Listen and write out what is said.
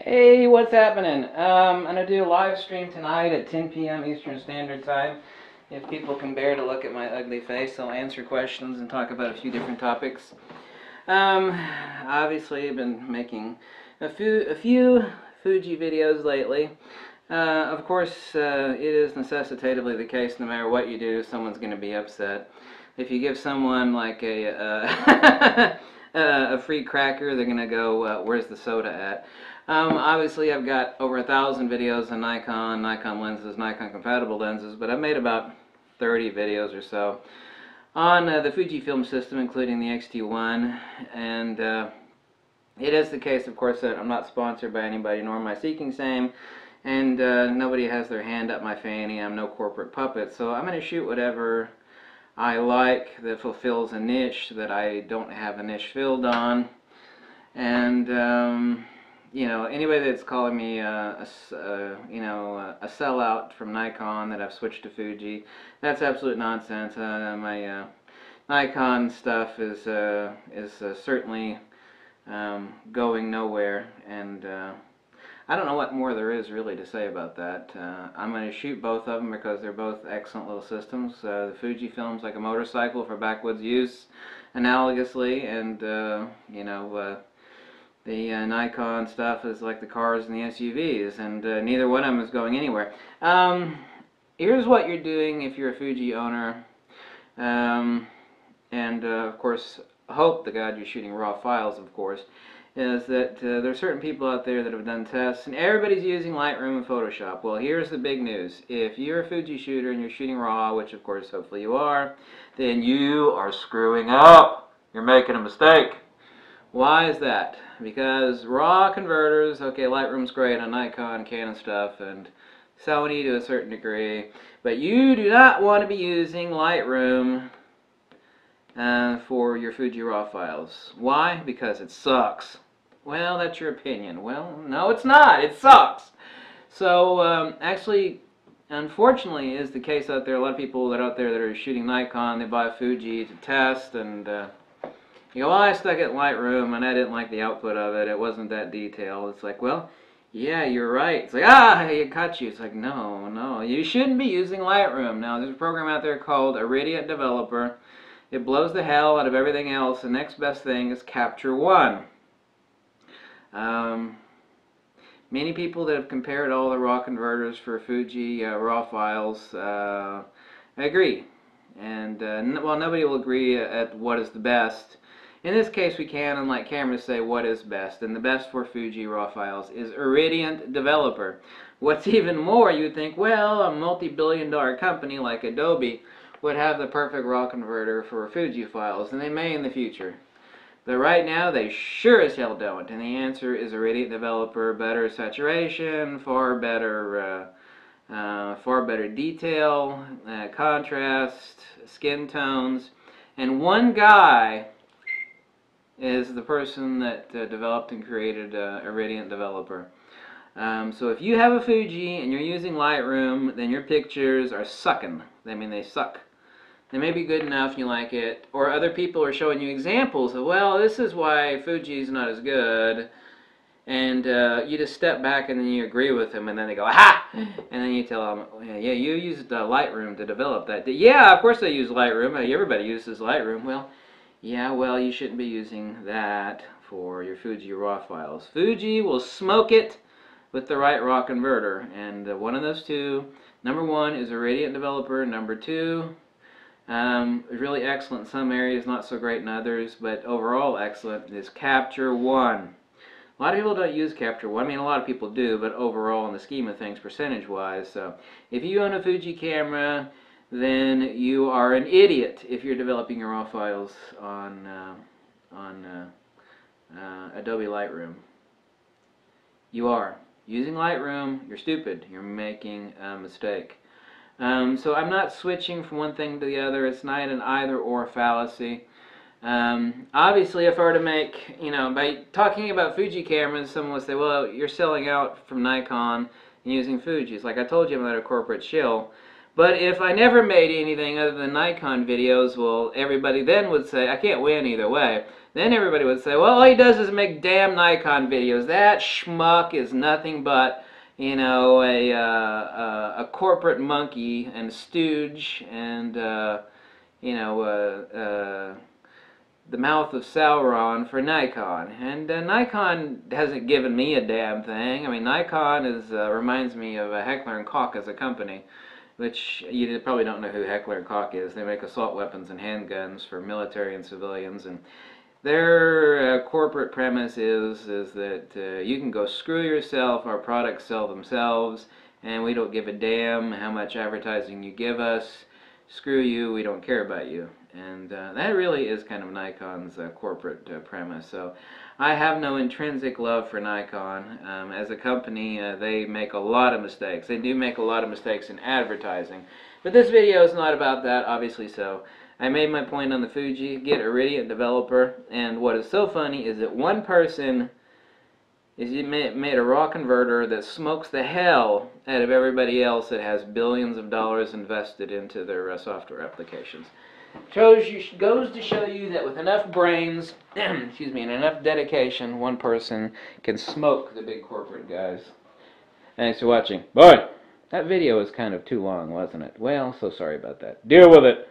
Hey, what's happening? I'm going to do a live stream tonight at 10 p.m. Eastern Standard Time. If people can bear to look at my ugly face, I'll answer questions and talk about a few different topics. Obviously, I've been making a few Fuji videos lately. Of course, it is necessitatively the case no matter what you do, someone's going to be upset. If you give someone like a free cracker, they're going to go, where's the soda at? Obviously, I've got over 1,000 videos on Nikon lenses, Nikon compatible lenses, but I've made about 30 videos or so on the Fujifilm system, including the X-T1, and it is the case, of course, that I'm not sponsored by anybody, nor am I seeking same, and nobody has their hand up my fanny. I'm no corporate puppet, so I'm going to shoot whatever I like that fulfills a niche that I don't have a niche filled on, and you know, anybody that's calling me a sellout from Nikon that I've switched to Fuji, that's absolute nonsense. My Nikon stuff is certainly going nowhere, and I don't know what more there is really to say about that. I'm going to shoot both of them because they're both excellent little systems. The Fujifilm's like a motorcycle for backwoods use, analogously, and the Nikon stuff is like the cars and the SUVs, and neither one of them is going anywhere. Here's what you're doing if you're a Fuji owner, and of course, hope to God you're shooting raw files, of course, is that there are certain people out there that have done tests, and everybody's using Lightroom and Photoshop. Well, here's the big news. If you're a Fuji shooter and you're shooting raw, which of course hopefully you are, then you are screwing up. You're making a mistake. Why is that? Because raw converters, okay, Lightroom's great on Nikon, Canon stuff, and Sony to a certain degree, but you do not want to be using Lightroom for your Fuji raw files. Why? Because it sucks. Well, that's your opinion. Well, no, it's not. It sucks. So, actually, unfortunately, is the case out there. A lot of people that are out there that are shooting Nikon, they buy Fuji to test, and you go, well, I stuck it in Lightroom, and I didn't like the output of it. It wasn't that detailed. It's like, well, yeah, you're right. It's like, it caught you. It's like, no, you shouldn't be using Lightroom. Now, there's a program out there called Iridium Developer. It blows the hell out of everything else. The next best thing is Capture One. Many people that have compared all the raw converters for Fuji raw files agree. And, well, nobody will agree at what is the best. In this case, we can, unlike cameras, say what is best. And the best for Fuji raw files is Iridium Developer. What's even more, you would think, well, a multi-billion-dollar company like Adobe would have the perfect raw converter for Fuji files, and they may in the future. But right now, they sure as hell don't. And the answer is Iridium Developer, better saturation, far better detail, contrast, skin tones, and one guy is the person that developed and created Iridium Developer. So if you have a Fuji and you're using Lightroom, then your pictures are sucking. I mean, they suck. They may be good enough and you like it, or other people are showing you examples of, well, this is why Fuji's not as good, and you just step back and then you agree with them, and then they go, aha! And then you tell them, yeah, you used Lightroom to develop that. Yeah, of course I use Lightroom. Everybody uses Lightroom. Well, yeah, well, you shouldn't be using that for your Fuji raw files. Fuji will smoke it with the right raw converter, and one of those two, number one is Iridium Developer, number two, really excellent in some areas, not so great in others, but overall excellent, is Capture One. A lot of people don't use Capture One. I mean, a lot of people do, but overall, in the scheme of things, percentage-wise, so if you own a Fuji camera, then you are an idiot if you're developing your raw files on Adobe Lightroom. You are. Using Lightroom, you're stupid. You're making a mistake. So I'm not switching from one thing to the other. It's not an either-or fallacy. Obviously, if I were to make, by talking about Fuji cameras, someone would say, well, you're selling out from Nikon and using Fuji. It's like I told you, I'm not a corporate shill. But if I never made anything other than Nikon videos, well, everybody then would say, I can't win either way. then everybody would say, well, all he does is make damn Nikon videos. That schmuck is nothing but, you know, a corporate monkey and stooge and, you know, the mouth of Sauron for Nikon. And Nikon hasn't given me a damn thing. I mean, Nikon is reminds me of Heckler & Koch as a company, which you probably don't know who Heckler & Koch is. They make assault weapons and handguns for military and civilians, and their corporate premise is that you can go screw yourself, our products sell themselves, and we don't give a damn how much advertising you give us. Screw you, we don't care about you. And that really is kind of Nikon's corporate premise. So I have no intrinsic love for Nikon. As a company, they make a lot of mistakes. They do make a lot of mistakes in advertising. But this video is not about that, obviously so. I made my point on the Fuji, get Iridium developer, and what is so funny is that one person made a raw converter that smokes the hell out of everybody else that has billions of dollars invested into their software applications. Goes to show you that with enough brains, excuse me, and enough dedication, one person can smoke the big corporate guys. Thanks for watching. Bye! That video was kind of too long, wasn't it? Well, so sorry about that. Deal with it.